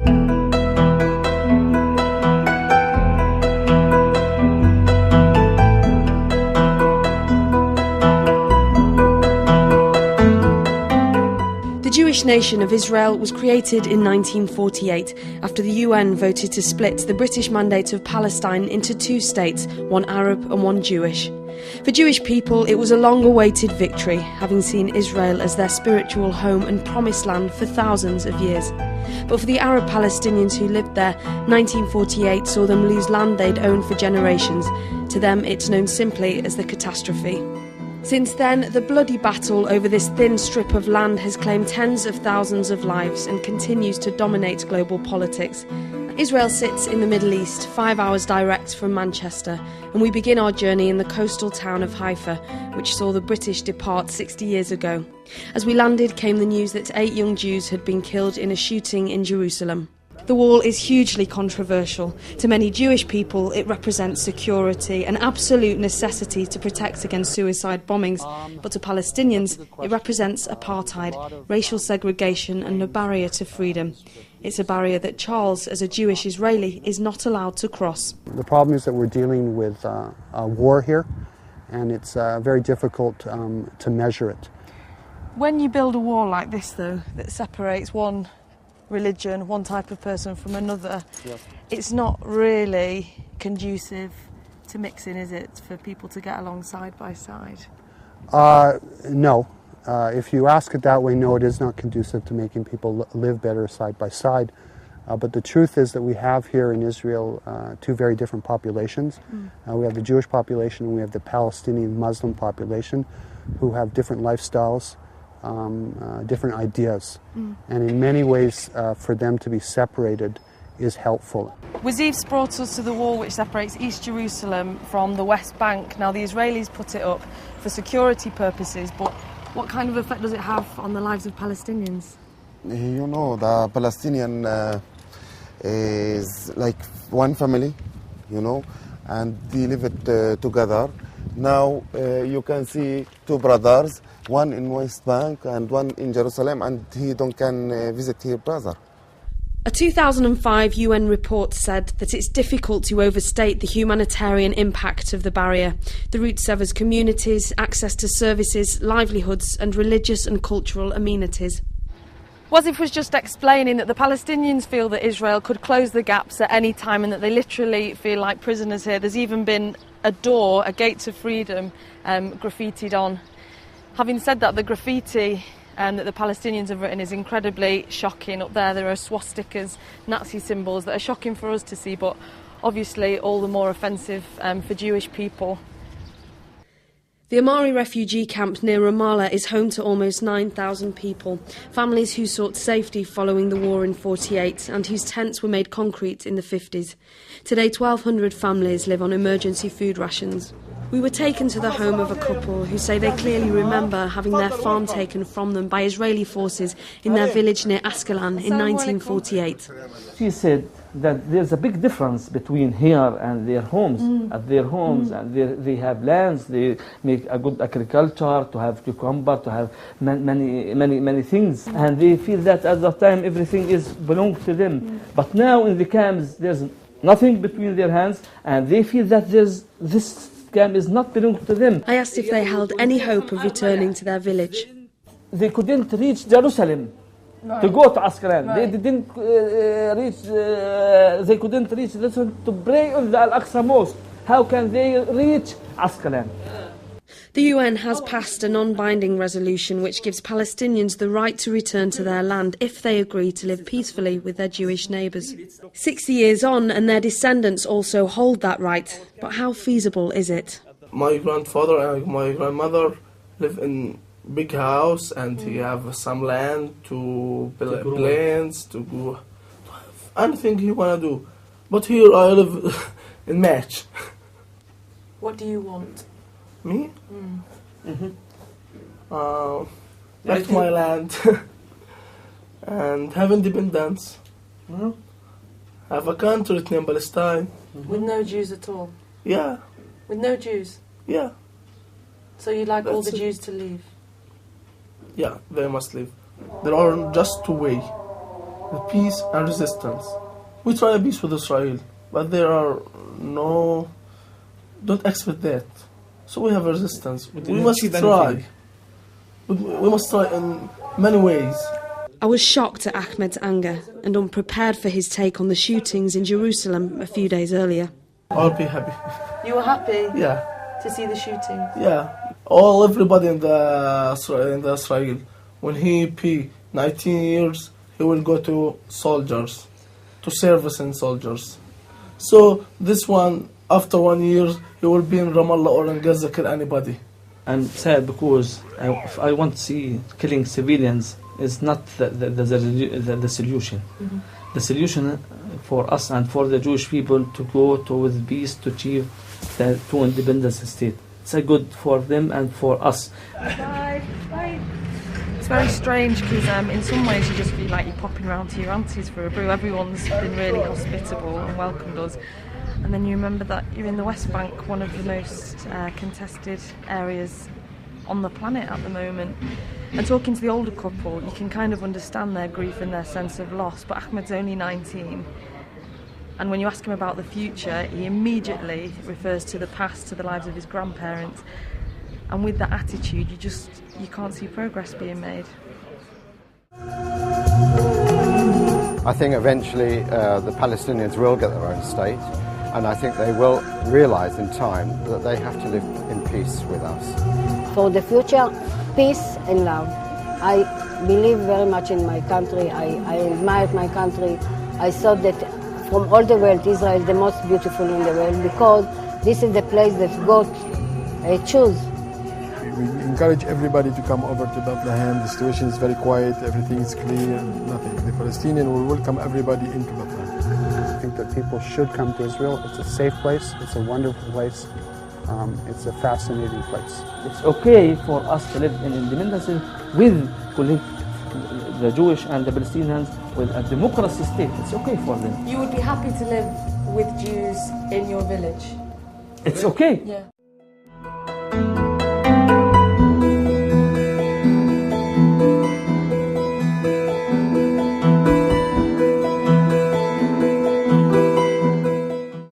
The Jewish nation of Israel was created in 1948 after the UN voted to split the British Mandate of Palestine into two states, one Arab and one Jewish. For Jewish people, it was a long-awaited victory, having seen Israel as their spiritual home and promised land for thousands of years. But for the Arab Palestinians who lived there, 1948 saw them lose land they'd owned for generations. To them, it's known simply as the catastrophe. Since then, the bloody battle over this thin strip of land has claimed tens of thousands of lives and continues to dominate global politics. Israel sits in the Middle East, 5 hours direct from Manchester, and we begin our journey in the coastal town of Haifa, which saw the British depart 60 years ago. As we landed came the news that 8 young Jews had been killed in a shooting in Jerusalem. The wall is hugely controversial. To many Jewish people, it represents security, an absolute necessity to protect against suicide bombings. But to Palestinians, it represents apartheid, racial segregation and a barrier to freedom. It's a barrier that Charles, as a Jewish Israeli, is not allowed to cross. The problem is that we're dealing with a war here, and it's very difficult to measure it. When you build a wall like this, though, that separates one religion, one type of person from another, yes, it's not really conducive to mixing, is it, for people to get along side by side? No. If you ask it that way, no, it is not conducive to making people live better side by side. But the truth is that we have here in Israel two very different populations. We have the Jewish population and we have the Palestinian Muslim population who have different lifestyles, different ideas. And in many ways, for them to be separated is helpful. Wazif's brought us to the wall which separates East Jerusalem from the West Bank. Now, the Israelis put it up for security purposes, but what kind of effect does it have on the lives of Palestinians? You know, the Palestinian is like one family, you know, and they live it together. Now you can see two brothers, one in West Bank and one in Jerusalem, and he can visit his brother. A 2005 UN report said that it's difficult to overstate the humanitarian impact of the barrier. The route severs communities, access to services, livelihoods and religious and cultural amenities. Wazif was just explaining that the Palestinians feel that Israel could close the gaps at any time and that they literally feel like prisoners here. There's even been a door, a gate to freedom, graffitied on. Having said that, the graffiti that the Palestinians have written is incredibly shocking. Up there are swastikas, Nazi symbols that are shocking for us to see, but obviously all the more offensive for Jewish people. The Amari refugee camp near Ramallah is home to almost 9,000 people, families who sought safety following the war in 48 and whose tents were made concrete in the 50s. Today, 1,200 families live on emergency food rations. We were taken to the home of a couple who say they clearly remember having their farm taken from them by Israeli forces in their village near Ascalon in 1948. She said that there's a big difference between here and their homes. At their homes, and they have lands, they make a good agriculture, to have cucumber, to have many things. And they feel that at that time everything belongs to them. But now in the camps there's nothing between their hands, and they feel that this camp is not belong to them. I asked if they held any hope of returning to their village. They couldn't reach Jerusalem. Right. To go to Ascalon. Right. They didn't they couldn't reach to pray on the Al-Aqsa Mosque. How can they reach Ascalon? The UN has passed a non-binding resolution which gives Palestinians the right to return to their land if they agree to live peacefully with their Jewish neighbours. 60 years on, and their descendants also hold that right. But how feasible is it? My grandfather and my grandmother live in big house, and he have some land to build planes, to go anything he wanna do. But here I live in Match. What do you want? Me? Back to my land and have independence. Have a country named Palestine. With no Jews at all? Yeah. With no Jews? Yeah. So you'd like all the Jews to leave? Yeah, they must leave. There are just two ways. the peace and resistance. We try peace with Israel, but there are don't expect that. So we have resistance. We must try. We must try in many ways. I was shocked at Ahmed's anger and unprepared for his take on the shootings in Jerusalem a few days earlier. I'll be happy. You were happy? Yeah. To see the shootings? Yeah. Everybody in the Israel, when he be 19 years, he will go to soldiers, to service in soldiers. So this one, after 1 year, he will be in Ramallah or in Gaza, kill anybody. I'm sad because I want to see killing civilians is not the solution. Mm-hmm. The solution for us and for the Jewish people to go to with peace to achieve the two independent state. It's a good for them and for us. Bye. Bye. It's very strange because in some ways you just feel like you're popping around to your aunties for a brew. Everyone's been really hospitable and welcomed us. And then you remember that you're in the West Bank, one of the most contested areas on the planet at the moment. And talking to the older couple, you can kind of understand their grief and their sense of loss. But Ahmed's only 19. And when you ask him about the future, he immediately refers to the past, to the lives of his grandparents. And with that attitude, you can't see progress being made. I think eventually the Palestinians will get their own state, and I think they will realise in time that they have to live in peace with us. For the future, peace and love. I believe very much in my country. I admire my country. I thought that from all the world, Israel is the most beautiful in the world because this is the place that God chose. We encourage everybody to come over to Bethlehem. The situation is very quiet, everything is clear, nothing. The Palestinian will welcome everybody into Bethlehem. I think that people should come to Israel. It's a safe place, it's a wonderful place, it's a fascinating place. It's okay for us to live in independence with the Jewish and the Palestinians with a democracy state. It's okay for them. You would be happy to live with Jews in your village? It's okay. Yeah.